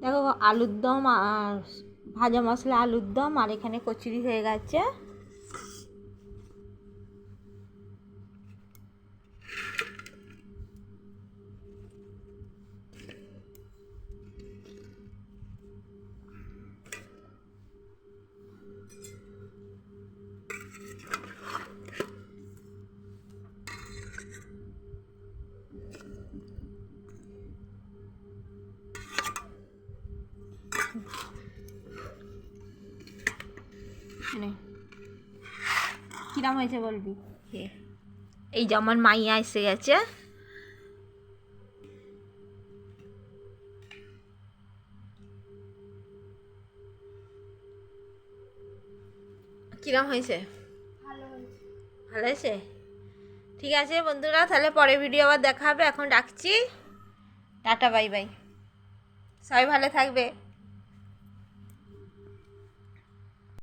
দেখো আলুর দম আর ভাজা মশলা আলুর দম, আর এখানে কচুরি হয়ে গেছে। কিরাম হয়েছে বলবি? এই যে আমার মাইয়া এসে গেছে। কিরাম হয়েছে? ভালো হয়েছে। ঠিক আছে বন্ধুরা, তাহলে পরে ভিডিও আবার দেখা হবে। এখন রাখছি, টাটা বাই বাই, সবাই ভালো থাকবে।